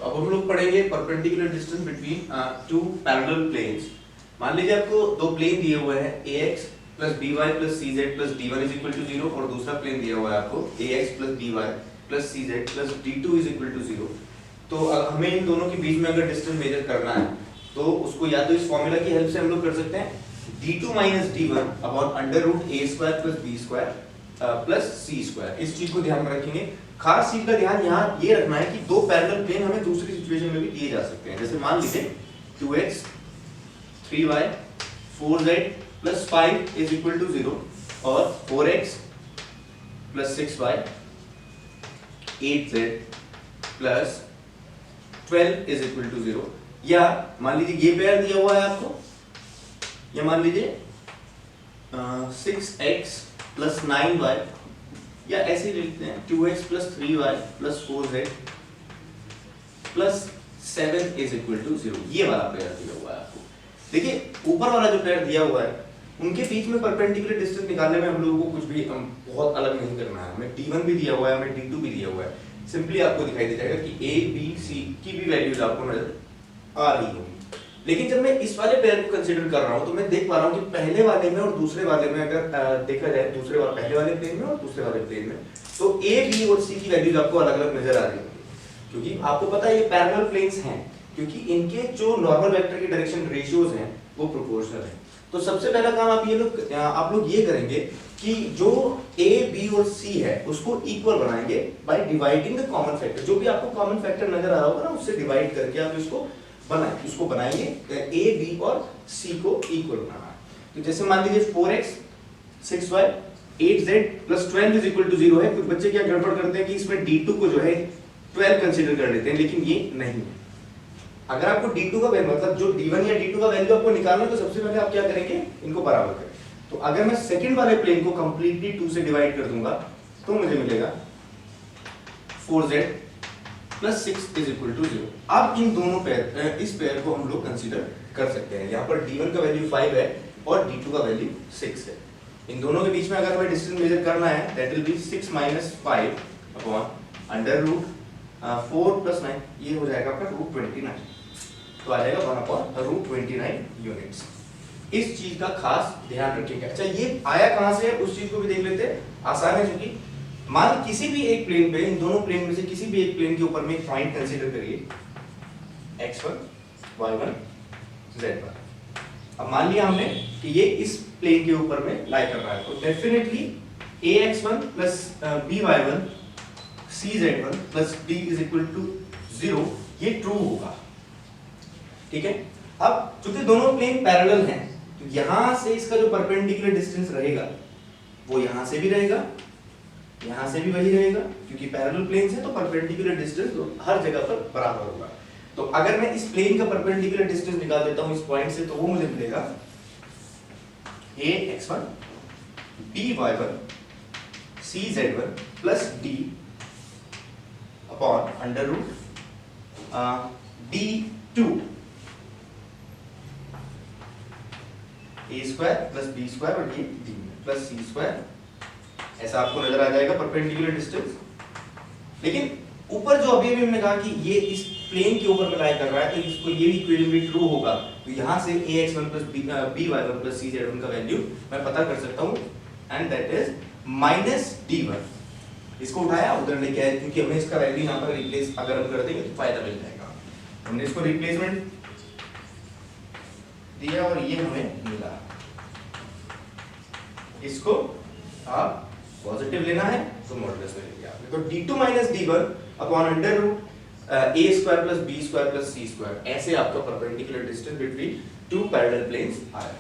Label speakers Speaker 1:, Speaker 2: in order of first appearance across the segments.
Speaker 1: अब हम लोग पढ़ेंगे perpendicular distance between two parallel planes. मान लीजिए आपको दो प्लेन दिए हुए हैं ax plus by plus cz plus d1 is equal to 0 और दूसरा प्लेन दिया हुआ है आपको ax plus by plus cz plus d2 is equal to 0। तो हमें इन दोनों के बीच में अगर डिस्टेंस मेजर करना है तो उसको या तो इस फॉर्मूला की हेल्प से हम लोग कर सकते हैं d2 minus d1 upon under root a square plus b square plus c square. इस चीज को ध्यान में रखेंगे। खास चीज का ध्यान यहाँ ये रखना है कि दो पैरेलल प्लेन हमें दूसरी सिचुएशन में भी दिए जा सकते हैं। जैसे मान लीजिए 2x 3y 4z plus 5 is equal to 0 और 4x plus 6y 8z plus 12 is equal to 0। या मान लीजिए ये पेयर दिया हुआ है आपको, या मान लीजिए 6x प्लस 9y, या ऐसे ही लिखते हैं 2x plus 3y plus 4z plus 7 is equal to 0। ये वाला पेयर दिया हुआ है आपको। देखिए ऊपर वाला जो पेयर दिया हुआ है उनके बीच में परपेंडिकुलर डिस्टेंस निकालने में हम लोगों को कुछ भी बहुत अलग नहीं करना है। हमें d1 भी दिया हुआ है, हमें d2 भी दिया हुआ है। सिंपली आपको दिखाई दे जाएगा कि a b c की भी वैल्यूज आपको नजर आ रही होगी। लेकिन जब मैं इस वाले पेयर को कंसीडर कर रहा हूं तो मैं देख पा रहा हूं कि पहले वाले में और दूसरे वाले में अगर देखा जाए पहले वाले प्लेन में और दूसरे वाले प्लेन में तो a b और c की वैल्यूज आपको अलग अलग नजर आ रही होंगी। क्योंकि आपको पता है ये पैरेलल प्लेन्स हैं, क्योंकि इनके जो नॉर्मल वेक्टर की डायरेक्शन रेशियोज हैं वो प्रोपोर्शनल है। तो सबसे पहला काम आप लोग ये करेंगे कि जो a b और c है उसको इक्वल बनाएंगे by dividing the common factor. जो भी आपको कॉमन फैक्टर नजर आ रहा होगा ना उससे डिवाइड करके आप इसको बनाएंगे a b और c को इक्वल बनाना है। तो जैसे मान लीजिए 4x 6y 8z plus 12 is equal to 0 है। कुछ बच्चे क्या गड़बड़ करते हैं कि इसमें d2 को जो है 12 कंसीडर कर लेते हैं, लेकिन ये नहीं है। अगर आपको d2 का वैल्यू मतलब जो d1 या d2 का वैल्यू आपको निकालना है तो सबसे पहले आप क्या करेंगे, इनको बराबर करें। तो अगर मैं सेकंड वाले प्लेन को कंप्लीटली 2 से डिवाइड कर दूंगा तो मुझे मिलेगा 4z plus 6 is equal to 0। अब इन दोनों पेयर इस पेयर को हम लोग कंसीडर कर सकते हैं। यहाँ पर d1 का वैल्यू 5 है और d2 का वैल्यू 6 है। इन दोनों के बीच में अगर हमें डिस्टेंस मेजर करना है that will be 6 minus 5 upon under root 4 plus 9, ये हो जाएगा आपका रूट 29। तो आ जाएगा 1 अपॉन रूट 29 यूनिट्स। इस चीज का खास ध्यान रखिएगा। अच्छा ये आया कहां से है उस चीज को भी देख लेते हैं। आसान है, क्योंकि मान किसी भी एक प्लेन पे, इन दोनों प्लेन में से किसी भी एक प्लेन के ऊपर में एक पॉइंट कंसीडर करिए x1 y1 z1। अब मान लिया हमने कि ये इस प्लेन के ऊपर में लाई कर रहा है, तो definitely ax1 plus by1 cz1 plus d is equal to 0 ये ट्रू होगा। ठीक है। अब चूंकि दोनों प्लेन पैरेलल हैं तो यहां से इसका जो परपेंडिकुलर डिस्टेंस रहेगा वो यहां से भी रहेगा, यहां से भी वही रहेगा, क्योंकि पैरेलल प्लेन्स है तो परपेंडिकुलर डिस्टेंस हर जगह पर बराबर होगा। तो अगर मैं इस प्लेन का परपेंडिकुलर डिस्टेंस निकाल देता हूं इस पॉइंट से तो वो मुझे मिलेगा ax1 by1 cz1 plus d upon under root d2 a square plus b square और ये d प्लस c स्क्वायर। ऐसा आपको नजर आ जाएगा परपेंडिकुलर डिस्टेंस। लेकिन ऊपर जो अभी हमने कहा कि ये इस प्लेन के ऊपर लाई कर रहा है तो इसको ये भी इक्वेशन भी ट्रू होगा। तो यहां से ax1 plus by1 plus cz1 का वैल्यू मैं पता कर सकता हूं and that is minus d1। इसको उठाया उधर लेके आए, क्योंकि हमें इसका वैल्यू यहां पर रिप्लेस अगर हम कर देंगे तो फायदा मिल जाएगा। हमने इसको रिप्लेसमेंट दिया और ये हमें मिला। इसको आप पॉजिटिव लेना है तो मॉडुलस में लेंगे आप। तो d2 minus d1 upon under root a square plus b square plus c square, ऐसे आपका perpendicular distance between two parallel planes आया।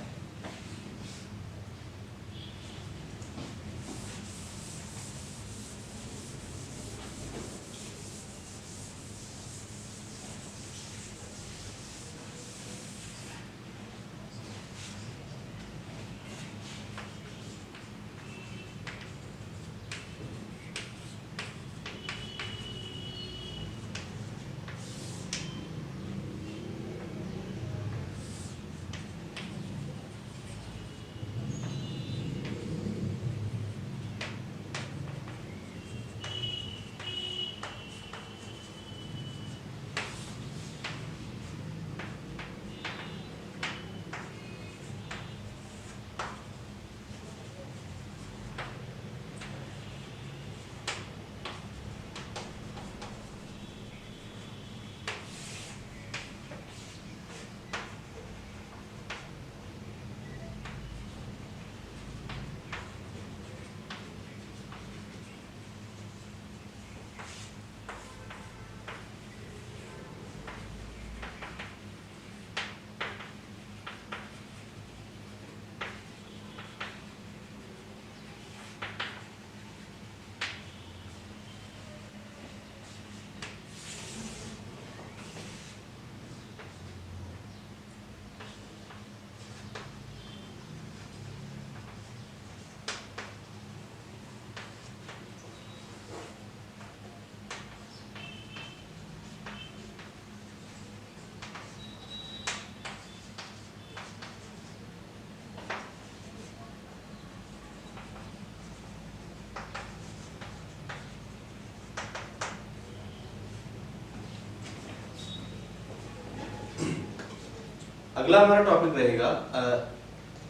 Speaker 1: अगला हमारा टॉपिक रहेगा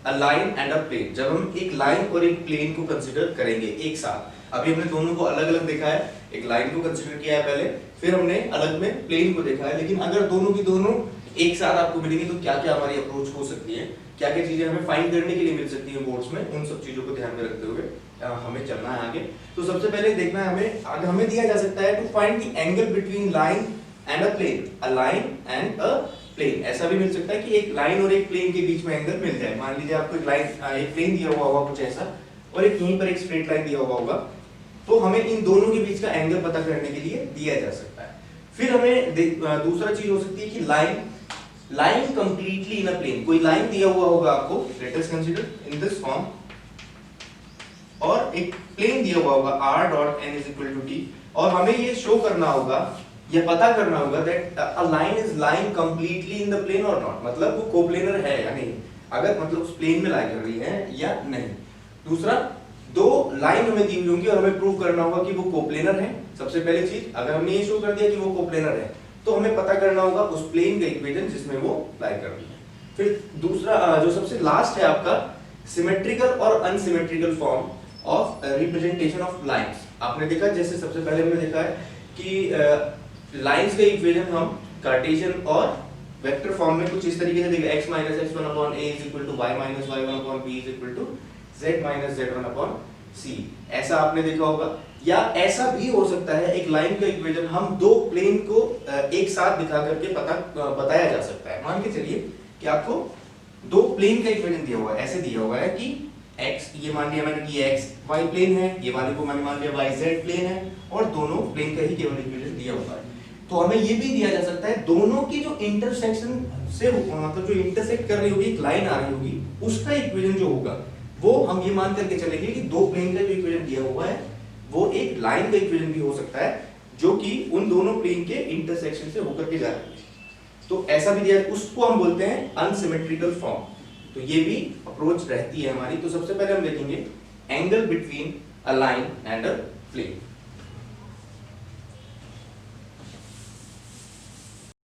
Speaker 1: a line and a plane. जब हम एक लाइन और एक प्लेन को कंसीडर करेंगे एक साथ, अभी हमने दोनों को अलग अलग देखा है, एक लाइन को कंसीडर किया है पहले, फिर हमने अलग में प्लेन को देखा है, लेकिन अगर दोनों की दोनों एक साथ आपको मिलेंगी तो क्या क्या हमारी अप्रोच हो सकती है, क्या क्या चीजें हमें फाइंड करने के लिए मिल सकती है बोर्ड्स में, उन सब चीजों को ध्यान में रखते हुए हमें चलना है आगे। तो सबसे पहले देखना है हमें दिया जा सकता है to find the angle between line and a plane, a line and a plane. ऐसा भी मिल सकता है कि एक लाइन और एक प्लेन के बीच में एंगल मिल जाए। मान लीजिए आपको एक प्लेन दिया हुआ होगा कुछ ऐसा, और एक यहीं पर एक स्ट्रेट लाइन दिया हुआ होगा, तो हमें इन दोनों के बीच का एंगल पता करने के लिए दिया जा सकता है। फिर हमें दूसरा चीज हो सकती है कि line completely in a plane, कोई लाइन दिया हुआ होगा आपको, let us consider in this form, और एक प्लेन दिया हुआ होगा r dot n is equal to t, और हमें ये शो करना होगा या पता करना होगा that a line is lying completely in the plane और नॉट, मतलब वो कोप्लेनर है या नहीं, अगर मतलब उस प्लेन में लाई कर रही है या नहीं। दूसरा, दो लाइन हमें दी हुई होंगी और हमें प्रूव करना होगा कि वो कोप्लेनर है। सबसे पहली चीज, अगर हमने ये शो कर दिया कि वो कोप्लेनर है, तो हमें पता करना होगा उस प्लेन का इक्वेशन जिसमें वो लाई कर रही है। फिर दूसरा जो सबसे लास्ट है आपका, सिमेट्रिकल और unsymmetrical form of representation of lines. आपने देखा, जैसे सबसे पहले हमने देखा है कि लाइंस का इक्वेशन हम कार्टेशियन और वेक्टर फॉर्म में कुछ इस तरीके से देखें, x minus x1 upon a is equal to y minus y1 upon b is equal to z minus z1 upon c, ऐसा आपने देखा होगा। या ऐसा भी हो सकता है, एक लाइन का इक्वेशन हम दो प्लेन को एक साथ दिखा करके बताया जा सकता है। मान के चलिए कि आपको दो प्लेन का इक्वेशन दिया हुआ है, ऐसे दिया हुआ है कि x, ये मान लिया मैंने कि x y प्लेन है, ये वाले को मैंने मान लिया y z प्लेन है, और दोनों प्लेन का ही केवल इक्वेशन दिया हुआ है। तो हमें ये भी दिया जा सकता है दोनों की जो इंटरसेक्शन से मतलब जो इंटरसेक्ट कर रही होगी, एक लाइन आ रही होगी, उसका इक्वेशन जो होगा वो हम ये मान करके चलेंगे कि दो प्लेन का जो इक्वेशन दिया हुआ है वो एक लाइन का इक्वेशन भी हो सकता है, जो कि उन दोनों प्लेन के इंटरसेक्शन से होकर के जा रही है। तो ऐसा भी दिया, उसको हम बोलते हैं अनसिमेट्रिकल फॉर्म। तो ये भी अप्रोच रहती है हमारी। तो सबसे पहले हम देखेंगे angle between a line and a plane.